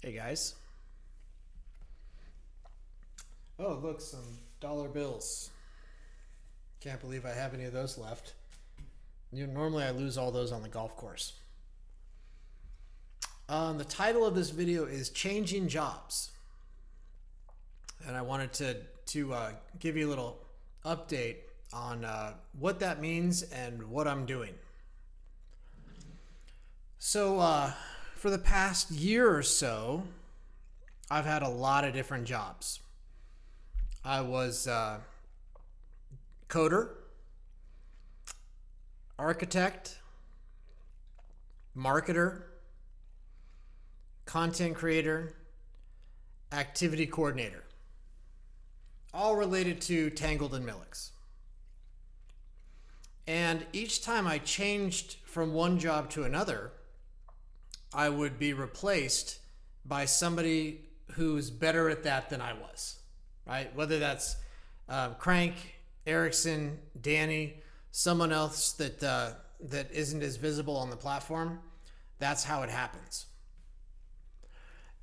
Hey guys. Oh, look, some dollar bills. Can't believe I have any of those left. Normally I lose all those on the golf course. The title of this video is Changing Jobs. And I wanted to give you a little update on what that means and what I'm doing. So for the past year or so, I've had a lot of different jobs. I was coder, architect, marketer, content creator, activity coordinator, all related to Tangled and Millix. And each time I changed from one job to another, I would be replaced by somebody who's better at that than I was, right? Whether that's Crank, Erickson, Danny, someone else that isn't as visible on the platform. That's how it happens.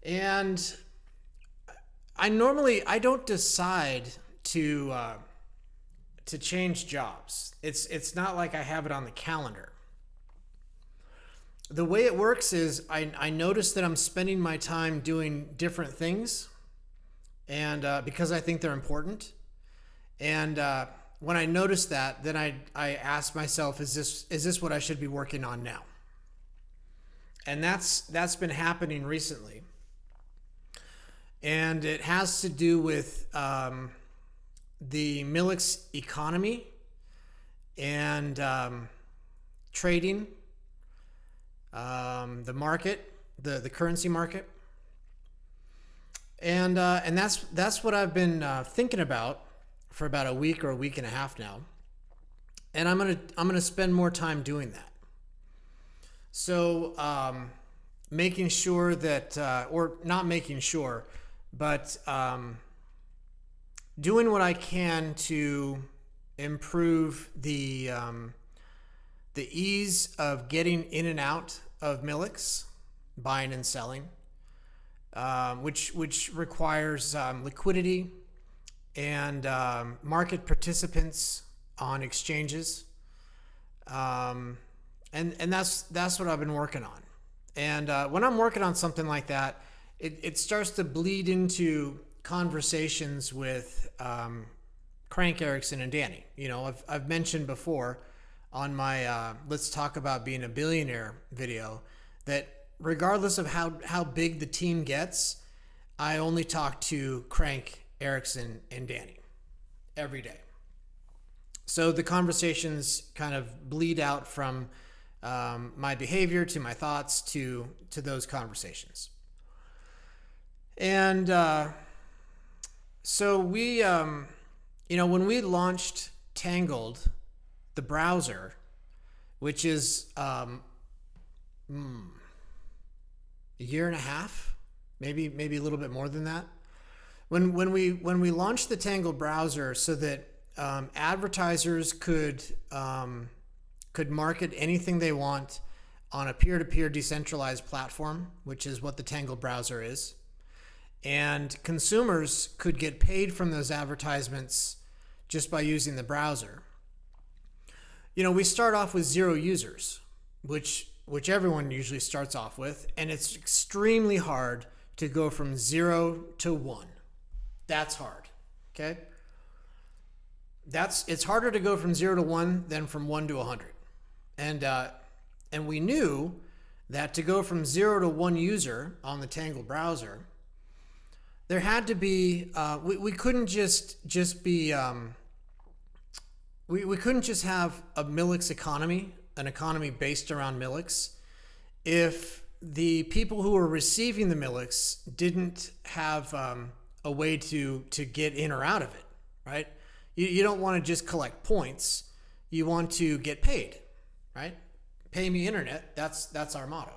And I don't decide to change jobs. It's not like I have it on the calendar. The way it works is I notice that I'm spending my time doing different things, and because I think they're important. And when I notice that, then I ask myself, is this what I should be working on now? And that's been happening recently. And it has to do with the Millix economy and trading, the market, the currency market. And that's what I've been thinking about for about a week or a week and a half now. And I'm gonna spend more time doing that. So making sure that, or not making sure, but doing what I can to improve the ease of getting in and out of Millix, buying and selling, which requires liquidity and market participants on exchanges, and that's what I've been working on. And when I'm working on something like that, it starts to bleed into conversations with Crank, Erickson, and Danny. I've mentioned before on my Let's Talk About Being a Billionaire video that regardless of how big the team gets, I only talk to Crank, Erickson, and Danny every day. So the conversations kind of bleed out from my behavior to my thoughts to those conversations. And so we, when we launched Tangled, the browser, which is a year and a half, maybe a little bit more than that. When we launched the Tangled browser so that advertisers could market anything they want on a peer-to-peer decentralized platform, which is what the Tangled browser is, and consumers could get paid from those advertisements just by using the browser. We start off with 0 users, which everyone usually starts off with, and it's extremely hard to go from 0 to 1. That's hard. Okay? It's harder to go from 0 to 1 than from 1 to 100. And we knew that to go from 0 to 1 user on the Tangled browser, there had to be we couldn't just be we couldn't just have a Millix economy, an economy based around Millix, if the people who were receiving the Millix didn't have a way to get in or out of it, right? You don't want to just collect points. You want to get paid, right? Pay me internet. That's our motto.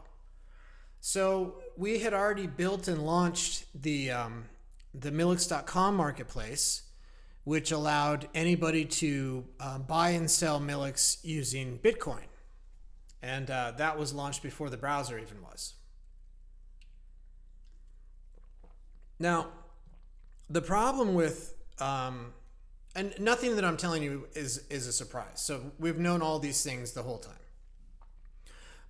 So we had already built and launched the Millix.com marketplace, which allowed anybody to buy and sell Millix using Bitcoin. And that was launched before the browser even was. Now, the problem with and nothing that I'm telling you is a surprise. So we've known all these things the whole time.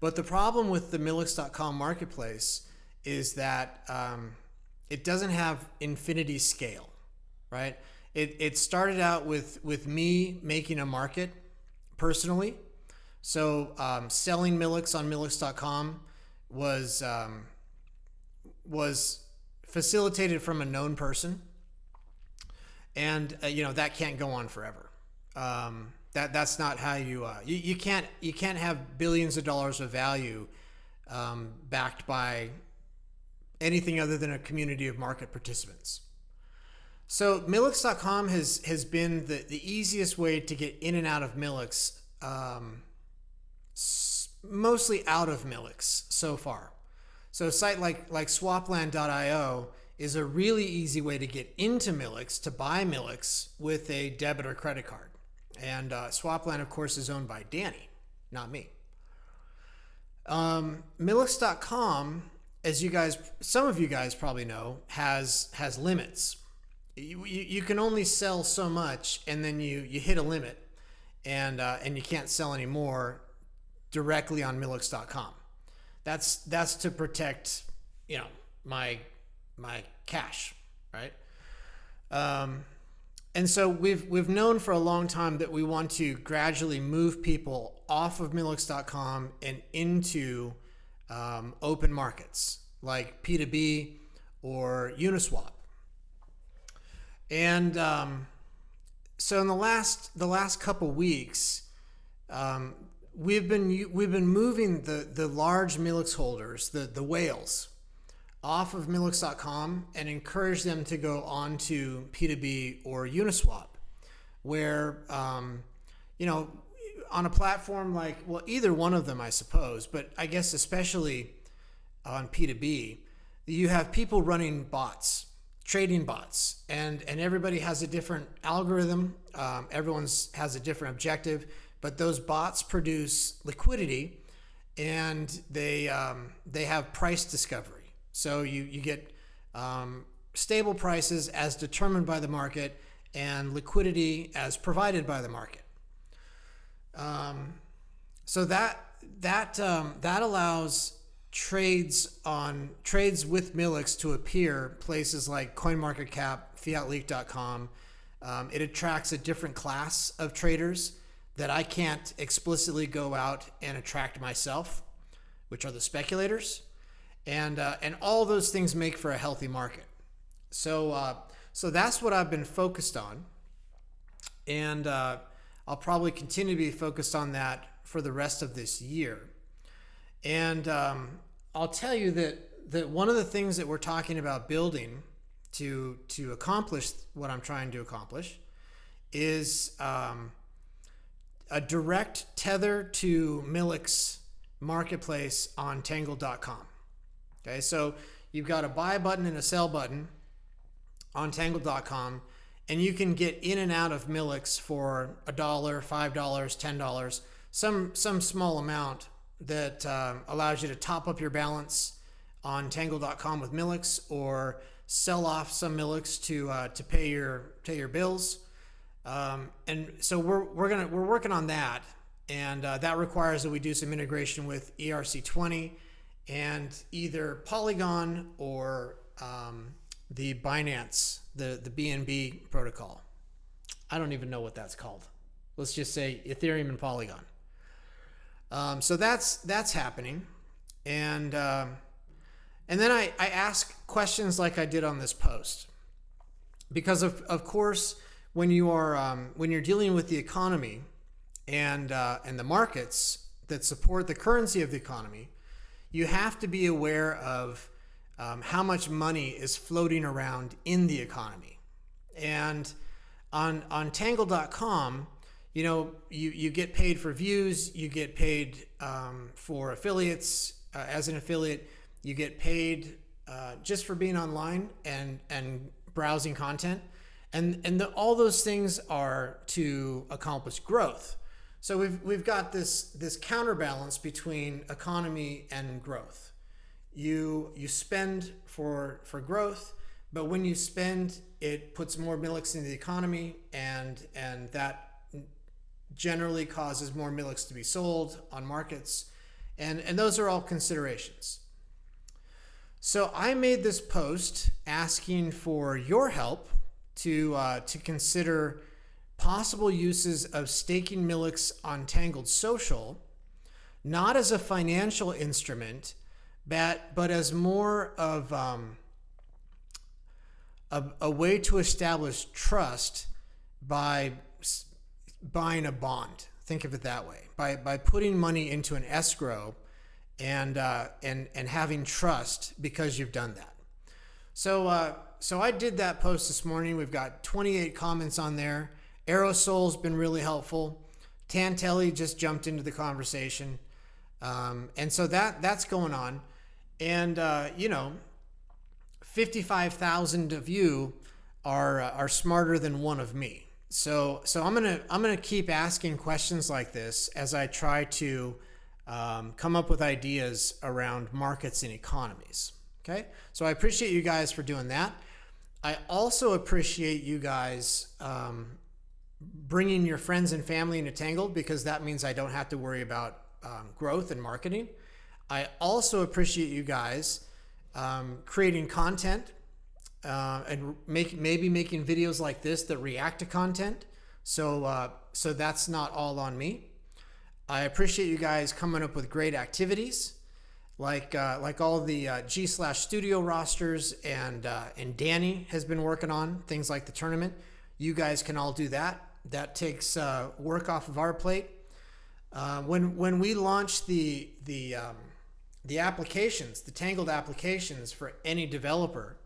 But the problem with the Millix.com marketplace is that it doesn't have infinity scale, right? It started out with me making a market personally. So selling Millix on Millix.com was facilitated from a known person, and that can't go on forever. That's not how you can't have billions of dollars of value backed by anything other than a community of market participants. So Millix.com has been the easiest way to get in and out of Millix, mostly out of Millix so far. So a site like swapland.io is a really easy way to get into Millix, to buy Millix with a debit or credit card. And Swapland, of course, is owned by Danny, not me. Millix.com, as some of you guys probably know, has limits. You can only sell so much, and then you hit a limit, and you can't sell any more directly on Millix.com. That's to protect my cash, right? And so we've known for a long time that we want to gradually move people off of Millix.com and into open markets like P2B or Uniswap. And so in the last couple weeks, we've been moving the large Millix holders, the whales, off of Millix.com and encourage them to go on to P2B or Uniswap, where on a platform like, well, either one of them, I suppose, but I guess especially on P2B, you have people running bots, trading bots, and everybody has a different algorithm. Everyone's has a different objective, but those bots produce liquidity, and they have price discovery. So you get stable prices as determined by the market and liquidity as provided by the market. So that allows trades with Millix to appear places like CoinMarketCap, FiatLeak.com. It attracts a different class of traders that I can't explicitly go out and attract myself, which are the speculators. And all those things make for a healthy market. So that's what I've been focused on, and I'll probably continue to be focused on that for the rest of this year. And I'll tell you that one of the things that we're talking about building to accomplish what I'm trying to accomplish is a direct tether to Millix marketplace on Tangled.com. Okay, so you've got a buy button and a sell button on Tangled.com, and you can get in and out of Millix for $1, $5, $10, some small amount that allows you to top up your balance on Tangled.com with Millix, or sell off some Millix to pay your bills. And so we're working on that, and that requires that we do some integration with ERC20 and either Polygon or the Binance, the BNB protocol. I don't even know what that's called. Let's just say Ethereum and Polygon. So that's happening, and then I ask questions like I did on this post, because of course when you're dealing with the economy and the markets that support the currency of the economy, you have to be aware of how much money is floating around in the economy. And on Tangle.com, you get paid for views, you get paid for affiliates. As an affiliate, you get paid just for being online and browsing content. And all those things are to accomplish growth. So we've got this counterbalance between economy and growth. You spend for growth, But when you spend, it puts more Millix into the economy, and that generally causes more Millix to be sold on markets, and those are all considerations. So I made this post asking for your help to consider possible uses of staking Millix on Tangled Social, not as a financial instrument, but as more of a way to establish trust by buying a bond. Think of it that way. By putting money into an escrow and having trust because you've done that. So I did that post this morning. We've got 28 comments on there. Aerosol's been really helpful. Tantelli just jumped into the conversation. And so that's going on. And 55,000 of you are smarter than one of me. So I'm gonna keep asking questions like this as I try to come up with ideas around markets and economies. Okay, so I appreciate you guys for doing that. I also appreciate you guys bringing your friends and family into Tangled, because that means I don't have to worry about growth and marketing. I also appreciate you guys creating content and maybe making videos like this that react to content. So that's not all on me. I appreciate you guys coming up with great activities, like all the G/Studio rosters and Danny has been working on things like the tournament. You guys can all do that. That takes work off of our plate. When we launch the applications, the Tangled applications for any developer,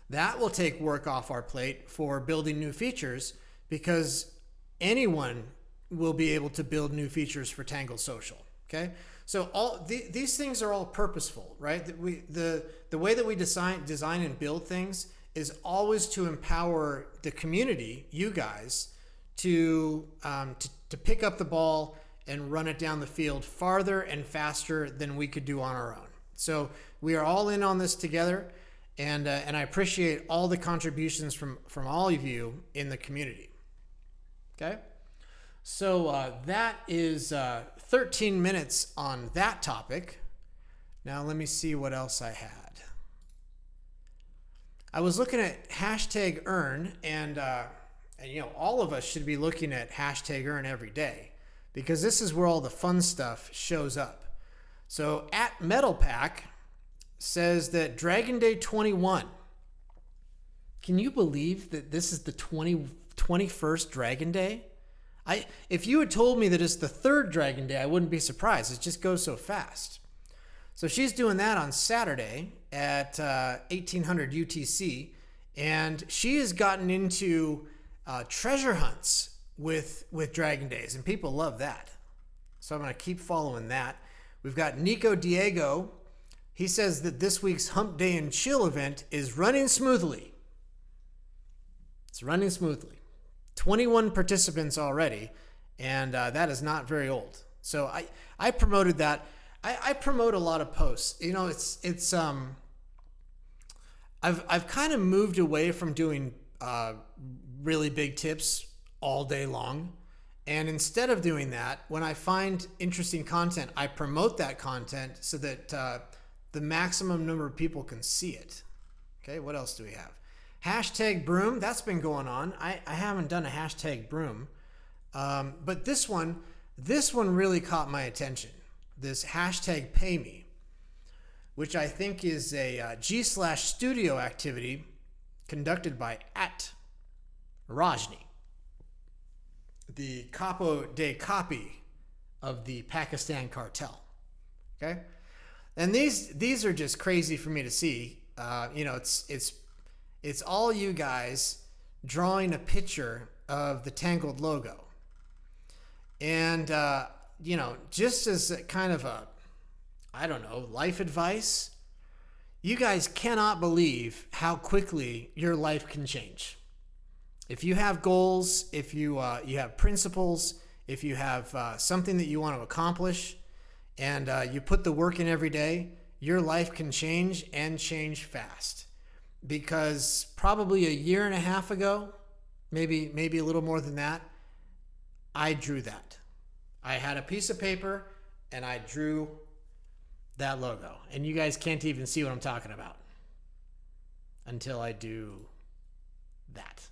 that will take work off our plate for building new features, because anyone will be able to build new features for Tangled Social. Okay, so all these things are all purposeful, right? The way that we design and build things is always to empower the community, you guys, to pick up the ball and run it down the field farther and faster than we could do on our own. So we are all in on this together, and I appreciate all the contributions from all of you in the community. Okay, so that is 13 minutes on that topic. Now let me see what else I had. I was looking at #earn, and all of us should be looking at #earn every day, because this is where all the fun stuff shows up. So at Metal Pack says that Dragon Day 21. Can you believe that this is the 21st Dragon Day? If you had told me that it's the third Dragon Day, I wouldn't be surprised. It just goes so fast. So she's doing that on Saturday at 1800 UTC, and she has gotten into treasure hunts with Dragon Days, and people love that. So I'm going to keep following that. We've got Nico Diego. He says that this week's Hump Day and Chill event is running smoothly. It's running smoothly. 21 participants already, and that is not very old. So I promoted that. I promote a lot of posts. I've kind of moved away from doing really big tips all day long, and instead of doing that, when I find interesting content, I promote that content so that the maximum number of people can see it. Okay, what else do we have? #broom, that's been going on. I haven't done a #broom, but this one really caught my attention. This #payme, which I think is a G/Studio activity conducted by @Rajni, the capo de copy of the Pakistan cartel. Okay, and these are just crazy for me to see. It's all you guys drawing a picture of the Tangled logo, and just as a kind of a, life advice, you guys cannot believe how quickly your life can change. If you have goals, if you have principles, if you have something that you want to accomplish, and you put the work in every day, your life can change, and change fast. because probably a year and a half ago, maybe a little more than that, I drew that. I had a piece of paper and I drew that logo. And you guys can't even see what I'm talking about until I do that.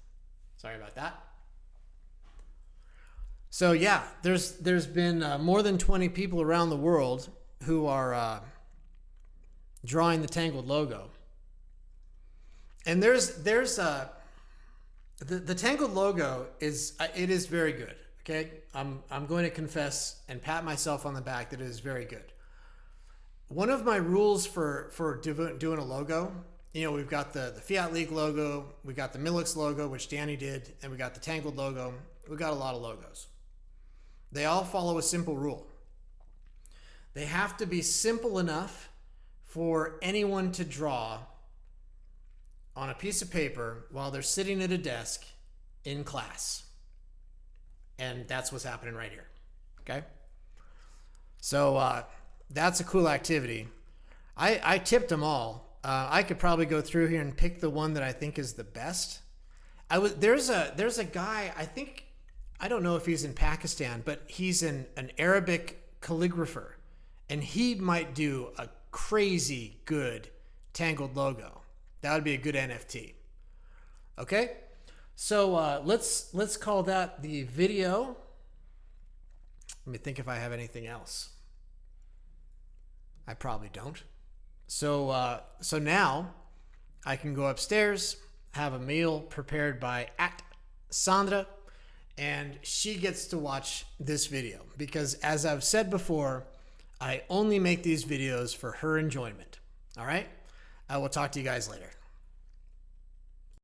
Sorry about that. So yeah, there's been more than 20 people around the world who are drawing the Tangled logo. And the Tangled logo is very good. Okay, I'm going to confess and pat myself on the back that it is very good. One of my rules for doing a logo, we've got the Fiat League logo, we got the Millix logo, which Danny did, and we got the Tangled logo. We got a lot of logos. They all follow a simple rule. They have to be simple enough for anyone to draw on a piece of paper while they're sitting at a desk in class. And that's what's happening right here. Okay? So that's a cool activity. I tipped them all. I could probably go through here and pick the one that I think is the best. There's a guy, I don't know if he's in Pakistan, but he's an Arabic calligrapher. And he might do a crazy good Tangled logo. That would be a good NFT. Okay? So let's call that the video. Let me think if I have anything else. I probably don't. So now I can go upstairs, have a meal prepared by @Sandra, and she gets to watch this video because, as I've said before, I only make these videos for her enjoyment. All right? I will talk to you guys later.